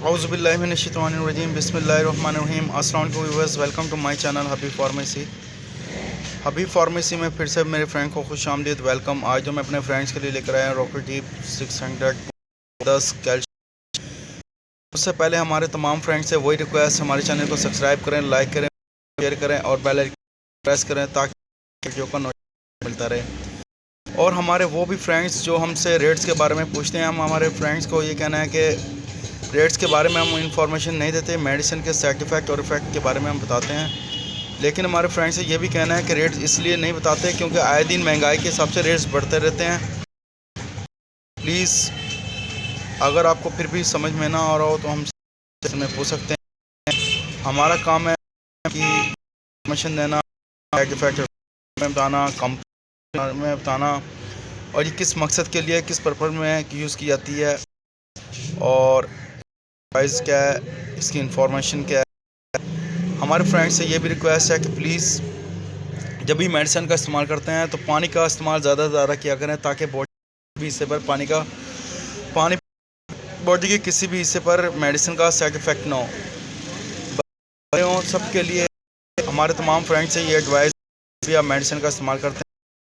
औज़ुबिल्लाहिमिनश्शैतानिर्रजीम बिस्मिल्लाहिर्रहमानिर्रहीम। अस्सलाम वालेकुम viewers, welcome to my channel Habib pharmacy. Habib pharmacy में फिर से मेरे फ्रेंड को खुश आमदीद, वेलकम। आज जो मैं अपने फ्रेंड्स के लिए लेकर आया हूँ रॉकेट जीप 610 कैल्शियम। उससे पहले हमारे तमाम फ्रेंड्स से वही रिक्वेस्ट, हमारे चैनल को सब्सक्राइब करें, लाइक करें, शेयर करें और बेल आइकन प्रेस करें ताकि वीडियो का नोटिफिकेशन मिलता रहे। और हमारे वो भी फ्रेंड्स जो हमसे रेट्स के बारे में पूछते हैं, हम हमारे फ्रेंड्स को ये कहना है कि रेट्स के बारे में हम इंफॉर्मेशन नहीं देते, मेडिसिन के साइड इफ़ेक्ट और इफ़ेक्ट के बारे में हम बताते हैं। लेकिन हमारे फ्रेंड्स से ये भी कहना है कि रेट्स इसलिए नहीं बताते क्योंकि आए दिन महंगाई के हिसाब से रेट्स बढ़ते रहते हैं। प्लीज़ अगर आपको फिर भी समझ में ना आ रहा हो तो हम में पूछ सकते हैं। हमारा काम है कि इंफॉर्मेशन देना, साइड इफ़ेक्ट में बताना, कंपनी में बताना और ये किस मकसद के लिए, किस पर्पज़ में यूज़ की जाती है और प्राइस क्या है, इसकी इंफॉर्मेशन क्या है। हमारे फ्रेंड्स से ये भी रिक्वेस्ट है कि प्लीज़ जब भी मेडिसिन का इस्तेमाल करते हैं तो पानी का इस्तेमाल ज़्यादा से ज़्यादा किया करें ताकि बॉडी भी हिस्से पर पानी बॉडी के किसी भी हिस्से पर मेडिसिन का साइड इफ़ेक्ट ना हो। सबके लिए हमारे तमाम फ्रेंड्स से ये एडवाइस भी आप मेडिसिन का इस्तेमाल करते हैं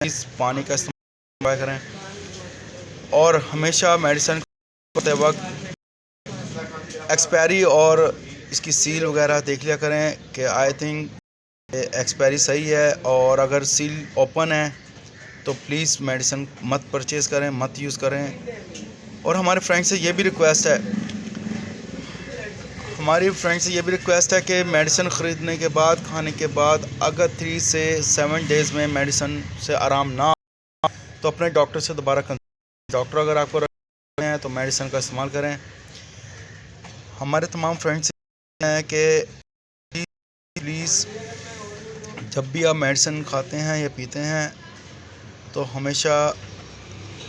प्लीज़ पानी का इस्तेमाल करें और हमेशा मेडिसिन करते वक्त एक्सपायरी और इसकी सील वगैरह देख लिया करें कि आई थिंक एक्सपायरी सही है, और अगर सील ओपन है तो प्लीज़ मेडिसिन मत परचेज़ करें, मत यूज़ करें। और हमारे फ्रेंड से ये भी रिक्वेस्ट है कि मेडिसिन ख़रीदने के बाद, खाने के बाद अगर 3 से 7 डेज़ में मेडिसिन से आराम ना तो अपने डॉक्टर से दोबारा कंसल्ट। डॉक्टर अगर आपको रखते हैं तो मेडिसिन का इस्तेमाल करें। हमारे तमाम फ्रेंड्स हैं कि प्लीज़ जब भी आप मेडिसिन खाते हैं या पीते हैं तो हमेशा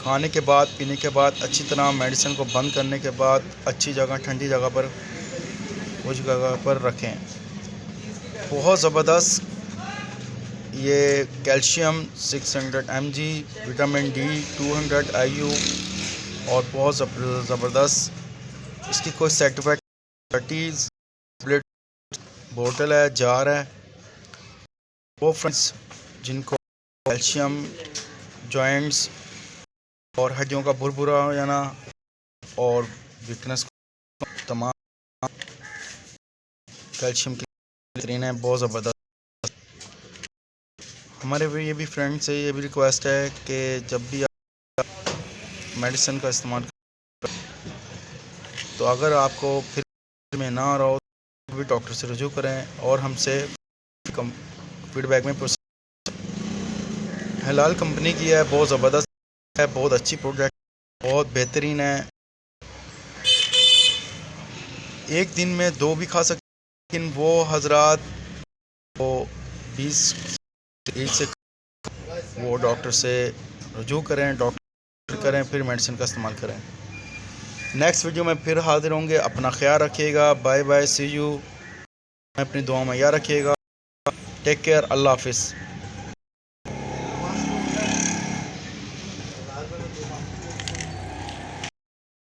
खाने के बाद, पीने के बाद अच्छी तरह मेडिसिन को बंद करने के बाद अच्छी जगह, ठंडी जगह पर, उस जगह पर रखें। बहुत ज़बरदस्त ये calcium 600 mg, vitamin D 200 IU और बहुत ज़बरदस्त इसकी कोई साइड इफ़ेक्ट बोतल है, जार है। वो फ्रेंड्स जिनको कैल्शियम, जॉइंट्स और हड्डियों का भुरभुरा हो जाना और वीकनेस, तमाम कैल्शियम की बेहतरीन है, बहुत ज़बरदस्त। हमारे भी ये भी फ्रेंड से ये भी रिक्वेस्ट है कि जब भी आप मेडिसिन का इस्तेमाल तो अगर आपको फिर में ना आ रहा हो तो भी डॉक्टर से रजू करें और हमसे फीडबैक में पूछ। हलाल कंपनी की है, बहुत ज़बरदस्त है, बहुत अच्छी प्रोडक्ट, बहुत बेहतरीन है। एक दिन में 2 भी खा सकते, लेकिन वो हजरात वो 20 से वो डॉक्टर से रजू करें, डॉक्टर करें, फिर मेडिसिन का इस्तेमाल करें। नेक्स्ट वीडियो में फिर हाजिर होंगे। अपना ख्याल रखिएगा। Bye bye, see you. अपनी दुआ में याद रखिएगा। टेक केयर, अल्लाह हाफिज़।